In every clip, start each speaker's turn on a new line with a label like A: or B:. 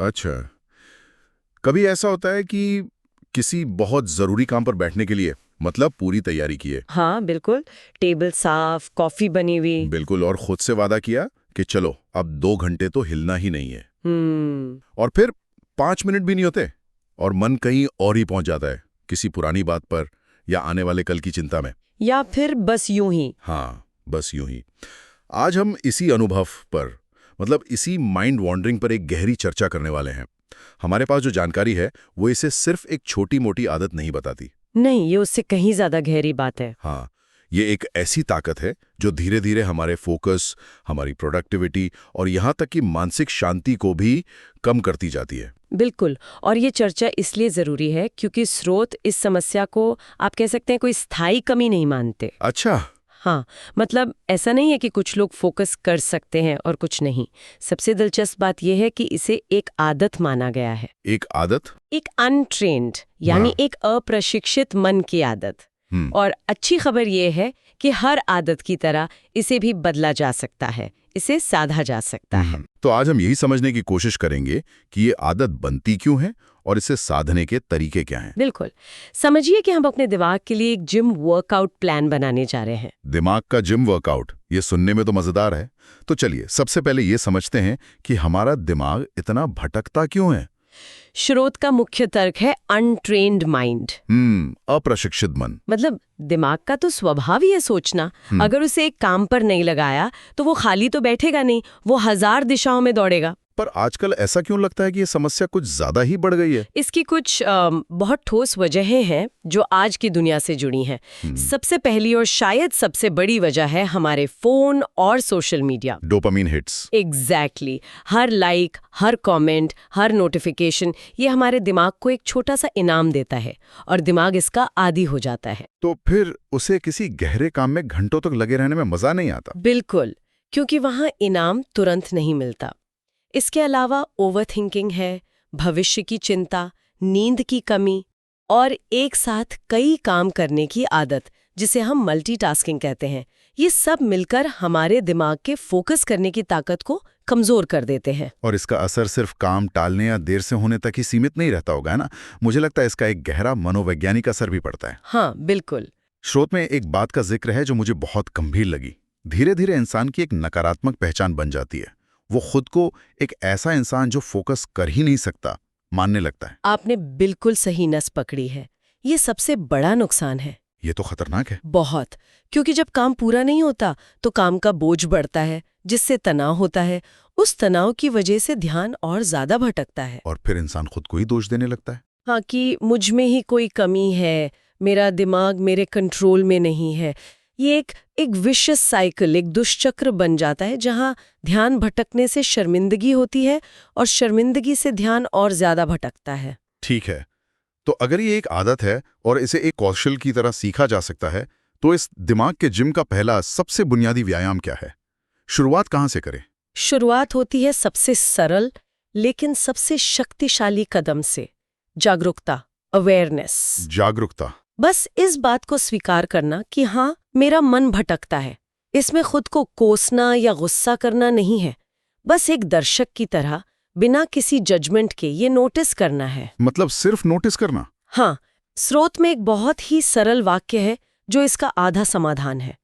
A: अच्छा, कभी ऐसा होता है कि किसी बहुत जरूरी काम पर बैठने के लिए, मतलब पूरी तैयारी की है,
B: हाँ बिल्कुल। टेबल साफ, कॉफी बनी हुई।
A: बिल्कुल, और खुद से वादा किया कि चलो अब 2 घंटे तो हिलना ही नहीं है,
B: हम्म।
A: और फिर 5 मिनट भी नहीं होते और मन कहीं और ही पहुंच जाता है, किसी पुरानी बात पर या आने वाले कल की चिंता में।
B: या फिर बस यूं ही।
A: हाँ, बस यूं ही। आज हम इसी अनुभव पर, मतलब इसी माइंड वॉन्डरिंग पर एक गहरी चर्चा करने वाले हैं। हमारे पास जो जानकारी है वो इसे सिर्फ एक छोटी मोटी आदत नहीं बताती।
B: नहीं, ये उससे कहीं ज्यादा गहरी बात है।
A: हाँ, ये एक ऐसी ताकत है जो धीरे धीरे हमारे फोकस, हमारी प्रोडक्टिविटी और यहाँ तक कि मानसिक शांति को भी कम करती जाती है।
B: बिल्कुल। और ये चर्चा इसलिए जरूरी है क्योंकि स्रोत इस समस्या को, आप कह सकते हैं, कोई स्थायी कमी नहीं मानते।
A: अच्छा।
B: हाँ, मतलब ऐसा नहीं है कि कुछ लोग फोकस कर सकते हैं और कुछ नहीं। सबसे दिलचस्प बात यह है कि इसे एक आदत माना गया है।
A: एक आदत?
B: एक अनट्रेन्ड, यानी
A: हाँ।
B: एक अप्रशिक्षित मन की आदत।
A: हम्म।
B: और अच्छी खबर यह है कि हर आदत की तरह इसे भी बदला जा सकता है, इसे साधा जा सकता है।
A: तो आज हम यही समझने की कोशिश करेंगे कि ये आदत बनती क्यों है और इसे साधने के तरीके क्या हैं।
B: बिल्कुल। समझिए कि हम अपने दिमाग के लिए एक जिम वर्कआउट प्लान बनाने जा रहे हैं।
A: दिमाग का जिम वर्कआउट, ये सुनने में तो मजेदार है। तो चलिए सबसे पहले ये समझते हैं कि हमारा दिमाग इतना भटकता क्यों है।
B: स्रोत का मुख्य तर्क है अनट्रेन्ड माइंड।
A: अप्रशिक्षित मन।
B: मतलब दिमाग का तो स्वभाव ही है सोचना। अगर उसे एक काम पर नहीं लगाया तो वो खाली तो बैठेगा नहीं, वो 1000 दिशाओं में दौड़ेगा।
A: पर आजकल ऐसा क्यों लगता है कि ये समस्या कुछ ज्यादा ही बढ़ गई है?
B: इसकी कुछ बहुत ठोस वजहें हैं जो आज की दुनिया से जुड़ी हैं। सबसे पहली और शायद सबसे बड़ी वजह है हमारे फोन और social media.
A: Dopamine hits.
B: Exactly. हर लाइक, हर कमेंट, हर नोटिफिकेशन, ये हमारे दिमाग को एक छोटा सा इनाम देता है और दिमाग इसका आदी हो जाता है।
A: तो फिर उसे किसी गहरे काम में घंटों तक लगे रहने में मजा नहीं आता।
B: बिल्कुल, क्योंकि वहाँ इनाम तुरंत नहीं मिलता। इसके अलावा ओवरथिंकिंग है, भविष्य की चिंता, नींद की कमी और एक साथ कई काम करने की आदत, जिसे हम मल्टीटास्किंग कहते हैं, ये सब मिलकर हमारे दिमाग के फोकस करने की ताकत को कमजोर कर देते हैं।
A: और इसका असर सिर्फ काम टालने या देर से होने तक ही सीमित नहीं रहता होगा, है ना? मुझे लगता है इसका एक गहरा मनोवैज्ञानिक असर भी पड़ता है।
B: हाँ बिल्कुल।
A: स्रोत में एक बात का जिक्र है जो मुझे बहुत गंभीर लगी। धीरे धीरे इंसान की एक नकारात्मक पहचान बन जाती है। वो खुद को एक ऐसा इंसान जो फोकस कर ही नहीं सकता मानने लगता है।
B: आपने बिल्कुल सही नस पकड़ी है। ये सबसे बड़ा नुकसान है।
A: ये तो खतरनाक है।
B: बहुत। क्योंकि जब काम पूरा नहीं होता तो काम का बोझ बढ़ता है, जिससे तनाव होता है। उस तनाव की वजह से ध्यान और ज्यादा भटकता है।
A: और फिर इंसान खुद को ही दोष देने लगता है।
B: हाँ, कि मुझ में ही कोई कमी है, मेरा दिमाग मेरे कंट्रोल में नहीं है। ये एक विशियस साइकिल, एक दुष्चक्र बन जाता है जहाँ ध्यान भटकने से शर्मिंदगी होती है और शर्मिंदगी से ध्यान और ज्यादा भटकता है।
A: ठीक है, तो अगर ये एक आदत है और इसे एक कौशल की तरह सीखा जा सकता है, तो इस दिमाग के जिम का पहला सबसे बुनियादी व्यायाम क्या है? शुरुआत कहाँ से करें?
B: शुरुआत होती है सबसे सरल लेकिन सबसे शक्तिशाली कदम से, जागरूकता, अवेयरनेस।
A: जागरूकता।
B: बस इस बात को स्वीकार करना कि हाँ, मेरा मन भटकता है। इसमें खुद को कोसना या गुस्सा करना नहीं है, बस एक दर्शक की तरह बिना किसी जजमेंट के ये नोटिस करना है।
A: मतलब सिर्फ नोटिस करना?
B: हाँ, स्रोत में एक बहुत ही सरल वाक्य है जो इसका आधा समाधान है।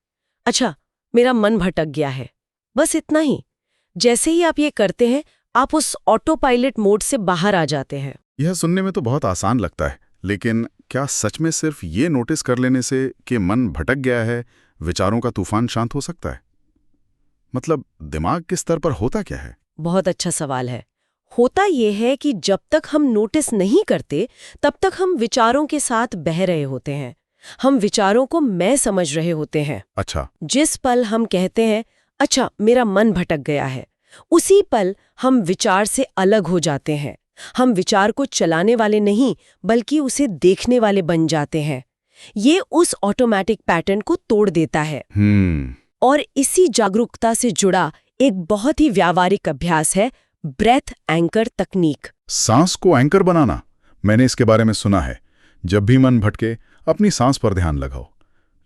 B: अच्छा, मेरा मन भटक गया है, बस इतना ही। जैसे ही आप ये करते हैं, आप उस ऑटो पायलट मोड से बाहर आ जाते हैं।
A: यह सुनने में तो बहुत आसान लगता है, लेकिन क्या सच में सिर्फ ये नोटिस कर लेने से कि मन भटक गया है, विचारों का तूफान शांत हो सकता है? मतलब दिमाग के स्तर पर होता क्या है?
B: बहुत अच्छा सवाल है। होता ये है कि जब तक हम नोटिस नहीं करते, तब तक हम विचारों के साथ बह रहे होते हैं। हम विचारों को मैं समझ रहे होते हैं।
A: अच्छा।
B: जिस पल हम कहते हैं, अच्छा मेरा मन भटक गया है, उसी पल हम विचार से अलग हो जाते हैं। हम विचार को चलाने वाले नहीं, बल्कि उसे देखने वाले बन जाते हैं। ये उस ऑटोमेटिक पैटर्न को तोड़ देता है। और इसी जागरूकता से जुड़ा एक बहुत ही व्यावहारिक अभ्यास है ब्रेथ एंकर तकनीक।
A: सांस को एंकर बनाना, मैंने इसके बारे में सुना है। जब भी मन भटके अपनी सांस पर ध्यान लगाओ।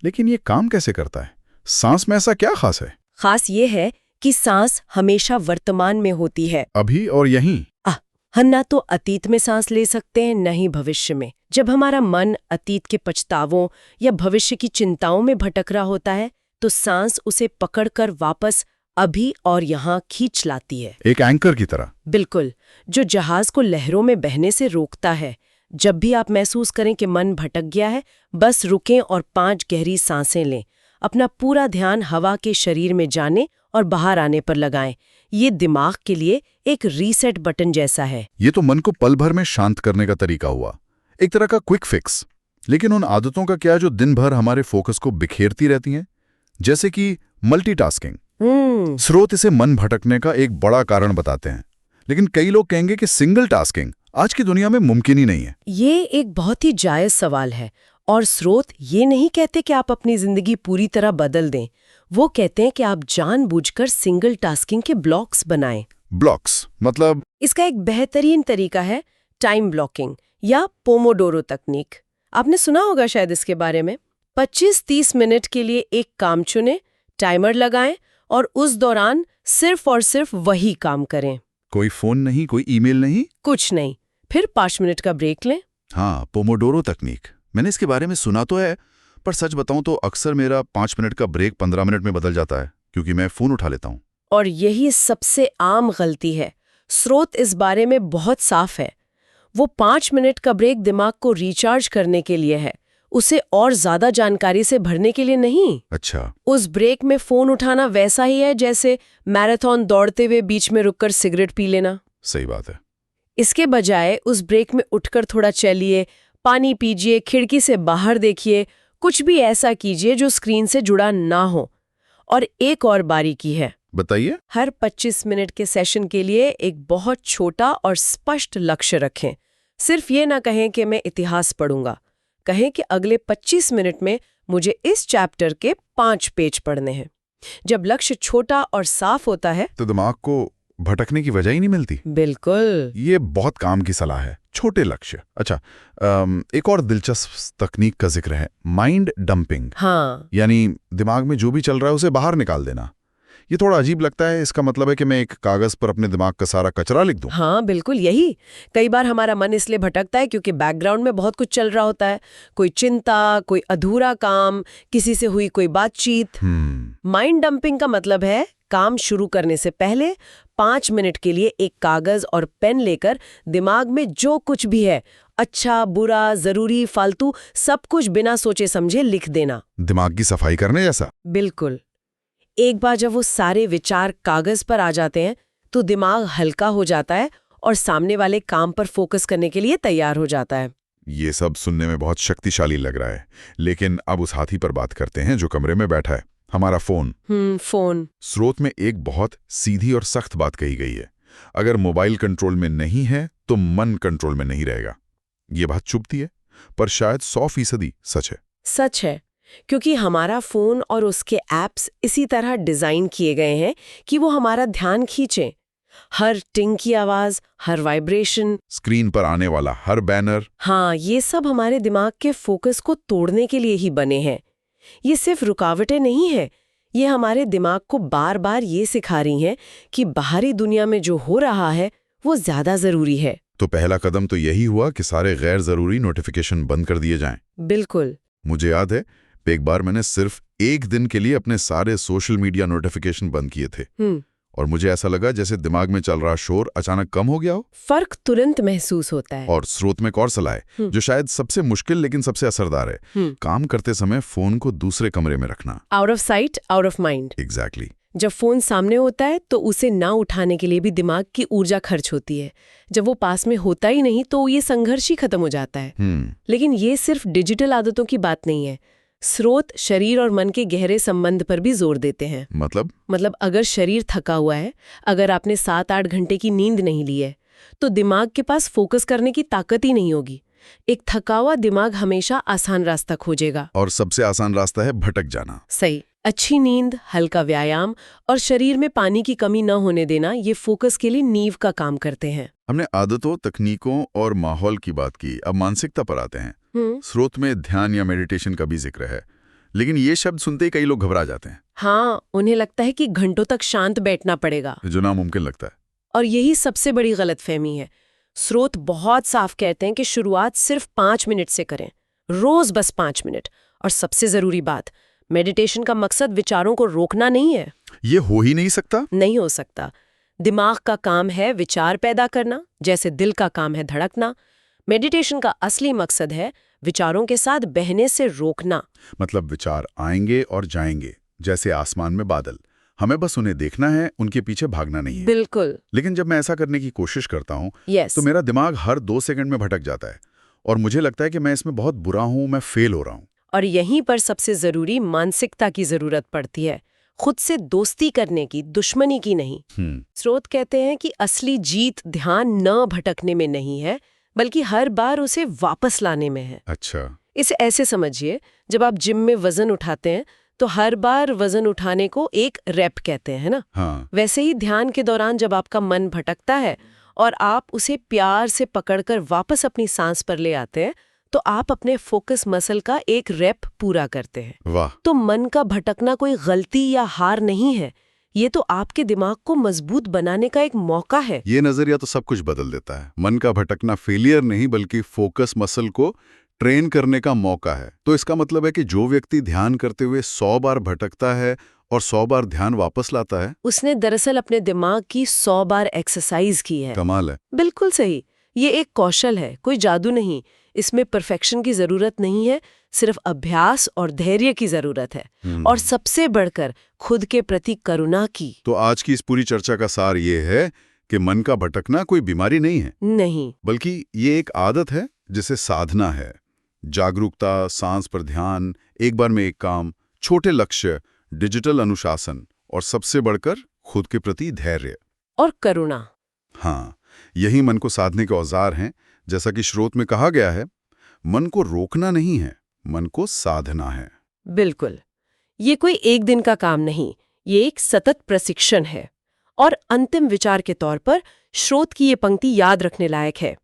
A: लेकिन ये काम कैसे करता है? सांस में ऐसा क्या खास है?
B: खास ये है कि सांस हमेशा वर्तमान में होती है।
A: अभी और यहीं।
B: हम ना तो अतीत में सांस ले सकते हैं, न ही भविष्य में। जब हमारा मन अतीत के पछतावों या भविष्य की चिंताओं में भटक रहा होता है, तो सांस उसे पकड़कर वापस अभी और यहाँ खींच लाती है,
A: एक एंकर की तरह।
B: बिल्कुल, जो जहाज को लहरों में बहने से रोकता है। जब भी आप महसूस करें कि मन भटक गया है, बस रुकें और 5 गहरी सांसें लें। अपना पूरा ध्यान हवा के शरीर में जाने और बाहर आने पर लगाएं। ये दिमाग के लिए एक रीसेट बटन जैसा है।
A: ये तो मन को पल भर में शांत करने का तरीका हुआ, एक तरह का क्विक फिक्स। लेकिन उन आदतों का क्या जो दिन भर हमारे फोकस को बिखेरती रहती हैं, जैसे कि मल्टीटास्किंग। स्रोत इसे मन भटकने का एक बड़ा कारण बताते हैं, लेकिन कई लोग कहेंगे कि सिंगल टास्किंग आज की दुनिया में मुमकिन ही नहीं है।
B: ये एक बहुत ही जायज सवाल है, और स्रोत ये नहीं कहते कि आप अपनी जिंदगी पूरी तरह बदल दें। वो कहते हैं कि आप जानबूझकर सिंगल टास्किंग के ब्लॉक्स बनाएं।
A: ब्लॉक्स मतलब?
B: इसका एक बेहतरीन तरीका है टाइम ब्लॉकिंग या पोमोडोरो तकनीक। आपने सुना होगा शायद इसके बारे में। 25-30 मिनट के लिए एक काम चुनें, टाइमर लगाएं और उस दौरान सिर्फ और सिर्फ वही काम करें।
A: कोई फोन नहीं, कोई ईमेल नहीं,
B: कुछ नहीं। फिर 5 मिनट का ब्रेक लें।
A: हाँ, पोमोडोरो तकनीक, मैंने इसके बारे में सुना तो है, पर सच बताऊं तो अक्सर मेरा 5 मिनट का ब्रेक 15 मिनट में बदल जाता है, क्योंकि मैं फोन उठा लेता हूं।
B: और यही सबसे आम गलती है। स्रोत इस बारे में बहुत साफ है। वो 5 मिनट का ब्रेक दिमाग को रिचार्ज करने के लिए है, उसे और ज्यादा जानकारी से भरने के लिए नहीं।
A: अच्छा।
B: उस ब्रेक में फोन उठाना वैसा ही है जैसे मैराथन दौड़ते हुए बीच में रुककर सिगरेट पी लेना।
A: सही बात है।
B: इसके बजाय उस ब्रेक में उठकर थोड़ा चलिए, पानी पीजिए, खिड़की से बाहर देखिए, कुछ भी ऐसा कीजिए जो स्क्रीन से जुड़ा ना हो। और एक और बारीकी है,
A: बताइए।
B: हर 25 मिनट के सेशन के लिए एक बहुत छोटा और स्पष्ट लक्ष्य रखें। सिर्फ ये ना कहें कि मैं इतिहास पढ़ूंगा, कहें कि अगले 25 मिनट में मुझे इस चैप्टर के 5 पेज पढ़ने हैं। जब लक्ष्य छोटा और साफ होता है
A: तो दिमाग को भटकने की वजह ही नहीं मिलती।
B: बिल्कुल,
A: ये बहुत काम की सलाह है, छोटे लक्ष्य। अच्छा, एक और दिलचस्प तकनीक का जिक्र है, माइंड डंपिंग।
B: हाँ,
A: यानी दिमाग में जो भी चल रहा है उसे बाहर निकाल देना। ये थोड़ा अजीब लगता है। इसका मतलब है कि मैं एक कागज पर अपने दिमाग का सारा कचरा लिख दूं?
B: हाँ, बिल्कुल यही। कई बार हमारा मन इसलिए भटकता है क्योंकि बैकग्राउंड में बहुत कुछ चल रहा होता है, कोई चिंता, कोई अधूरा काम, किसी से हुई कोई बातचीत। माइंड डंपिंग का मतलब है काम शुरू करने से पहले 5 मिनट के लिए एक कागज और पेन लेकर दिमाग में जो कुछ भी है, अच्छा, बुरा, जरूरी, फालतू, सब कुछ बिना सोचे समझे लिख देना।
A: दिमाग की सफाई करने जैसा?
B: बिल्कुल। एक बार जब वो सारे विचार कागज पर आ जाते हैं तो दिमाग हल्का हो जाता है और सामने वाले काम पर फोकस करने के लिए तैयार हो जाता है।
A: ये सब सुनने में बहुत शक्तिशाली लग रहा है, लेकिन अब उस हाथी पर बात करते हैं जो कमरे में बैठा है, हमारा फोन।
B: फोन।
A: स्रोत में एक बहुत सीधी और सख्त बात कही गई है, अगर मोबाइल कंट्रोल में नहीं है तो मन कंट्रोल में नहीं रहेगा। ये बात चुभती है, पर शायद 100% सच है।
B: सच है, क्योंकि हमारा फोन और उसके ऐप्स इसी तरह डिजाइन किए गए हैं कि वो हमारा ध्यान खींचें। हर टिंग की आवाज, हर वाइब्रेशन,
A: स्क्रीन पर आने वाला हर बैनर,
B: हाँ, ये सब हमारे दिमाग के फोकस को तोड़ने के लिए ही बने हैं। ये सिर्फ रुकावटें नहीं है, ये हमारे दिमाग को बार बार ये सिखा रही हैं कि बाहरी दुनिया में जो हो रहा है वो ज्यादा जरूरी है।
A: तो पहला कदम तो यही हुआ कि सारे गैर जरूरी नोटिफिकेशन बंद कर दिए जाएं।
B: बिल्कुल।
A: मुझे याद है एक बार मैंने सिर्फ एक दिन के लिए अपने सारे सोशल मीडिया नोटिफिकेशन बंद किए थे, और मुझे ऐसा लगा जैसे दिमाग में चल रहा शोर अचानक कम हो गया हो।
B: फर्क तुरंत महसूस होता है।
A: और स्रोत में एक और सलाह है जो शायद सबसे मुश्किल लेकिन सबसे असरदार है, काम करते समय फोन को दूसरे कमरे में रखना।
B: Out of site, out of mind.
A: Exactly.
B: जब फोन सामने होता है तो उसे ना उठाने के लिए भी दिमाग की ऊर्जा खर्च होती है। जब वो पास में होता ही नहीं तो ये संघर्ष ही खत्म हो जाता है। लेकिन ये सिर्फ डिजिटल आदतों की बात नहीं है। स्रोत शरीर और मन के गहरे संबंध पर भी जोर देते हैं। मतलब अगर शरीर थका हुआ है, अगर आपने 7-8 घंटे की नींद नहीं ली है, तो दिमाग के पास फोकस करने की ताकत ही नहीं होगी। एक थका हुआ दिमाग हमेशा आसान रास्ता खोजेगा,
A: और सबसे आसान रास्ता है भटक जाना।
B: सही। अच्छी नींद, हल्का व्यायाम और शरीर में पानी की कमी न होने देना, ये फोकस के लिए नींव का काम करते हैं।
A: हमने आदतों, तकनीकों और माहौल की बात की, अब मानसिकता पर आते हैं। स्रोत में ध्यान या मेडिटेशन का भी जिक्र है, लेकिन ये शब्द सुनते ही कई लोग घबरा जाते हैं।
B: हाँ, उन्हें लगता है कि घंटों तक शांत बैठना पड़ेगा,
A: जो नामुमकिन लगता है।
B: और यही सबसे बड़ी गलतफहमी है। स्रोत बहुत साफ कहते हैं कि शुरुआत सिर्फ 5 मिनट से करें, रोज बस 5 मिनट। और सबसे जरूरी बात, मेडिटेशन का मकसद विचारों को रोकना नहीं है।
A: ये हो ही नहीं सकता।
B: नहीं हो सकता। दिमाग का काम है विचार पैदा करना, जैसे दिल का काम है धड़कना। मेडिटेशन का असली मकसद है विचारों के साथ बहने से रोकना।
A: मतलब विचार आएंगे और जाएंगे, जैसे आसमान में बादल। हमें बस उन्हें देखना है, उनके पीछे भागना नहीं है।
B: बिल्कुल।
A: लेकिन जब मैं ऐसा करने की कोशिश करता हूँ
B: यस।
A: तो मेरा दिमाग हर 2 सेकंड में भटक जाता है और मुझे लगता है कि मैं इसमें बहुत बुरा हूँ, मैं फेल हो रहा हूँ।
B: और यहीं पर सबसे जरूरी मानसिकता की जरूरत पड़ती है, खुद से दोस्ती करने की, दुश्मनी की नहीं। स्रोत कहते हैं कि असली जीत ध्यान न भटकने में नहीं है, बल्कि हर बार उसे वापस लाने में है।
A: अच्छा।
B: इसे ऐसे समझिए, जब आप जिम में वजन उठाते हैं तो हर बार वजन उठाने को एक रैप कहते हैं ना।
A: हाँ।
B: वैसे ही ध्यान के दौरान जब आपका मन भटकता है और आप उसे प्यार से पकड़कर वापस अपनी सांस पर ले आते हैं, तो आप अपने फोकस मसल का एक रैप पूरा करते हैं।
A: वाह।
B: तो मन का भटकना कोई गलती या हार नहीं है, ये तो आपके दिमाग को मजबूत बनाने का एक मौका है।
A: ये नजरिया तो सब कुछ बदल देता है। मन का भटकना फेलियर नहीं, बल्कि फोकस मसल को ट्रेन करने का मौका है। तो इसका मतलब है कि जो व्यक्ति ध्यान करते हुए 100 बार भटकता है और 100 बार ध्यान वापस लाता है,
B: उसने दरअसल अपने दिमाग की 100 बार एक्सरसाइज की है।
A: कमाल है।
B: बिल्कुल सही। ये एक कौशल है, कोई जादू नहीं। इसमें परफेक्शन की जरूरत नहीं है, सिर्फ अभ्यास और धैर्य की जरूरत है। और सबसे बढ़कर खुद के प्रति करुणा की।
A: तो आज की इस पूरी चर्चा का सार ये है कि मन का भटकना कोई बीमारी नहीं है,
B: नहीं,
A: बल्कि ये एक आदत है जिसे साधना है। जागरूकता, सांस पर ध्यान, एक बार में एक काम, छोटे लक्ष्य, डिजिटल अनुशासन और सबसे बढ़कर खुद के प्रति धैर्य
B: और करुणा।
A: हाँ, यही मन को साधने के औजार हैं। जैसा कि स्रोत में कहा गया है, मन को रोकना नहीं है, मन को साधना है।
B: बिल्कुल। ये कोई एक दिन का काम नहीं, ये एक सतत प्रशिक्षण है। और अंतिम विचार के तौर पर स्रोत की ये पंक्ति याद रखने लायक है।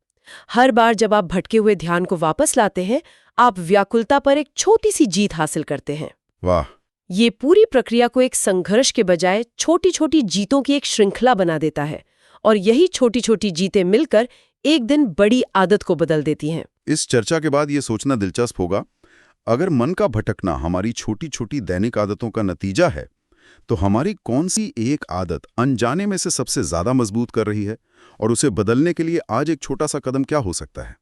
B: हर बार जब आप भटके हुए ध्यान को वापस लाते हैं, आप व्याकुलता पर एक छोटी सी जीत हासिल करते हैं।
A: वाह।
B: ये पूरी प्रक्रिया को एक संघर्ष के बजाय छोटी छोटी जीतों की एक श्रृंखला बना देता है। और यही छोटी छोटी जीतें मिलकर एक दिन बड़ी आदत को बदल देती हैं।
A: इस चर्चा के बाद ये सोचना दिलचस्प होगा, अगर मन का भटकना हमारी छोटी छोटी दैनिक आदतों का नतीजा है, तो हमारी कौन सी एक आदत अनजाने में से सबसे ज्यादा मजबूत कर रही है, और उसे बदलने के लिए आज एक छोटा सा कदम क्या हो सकता है।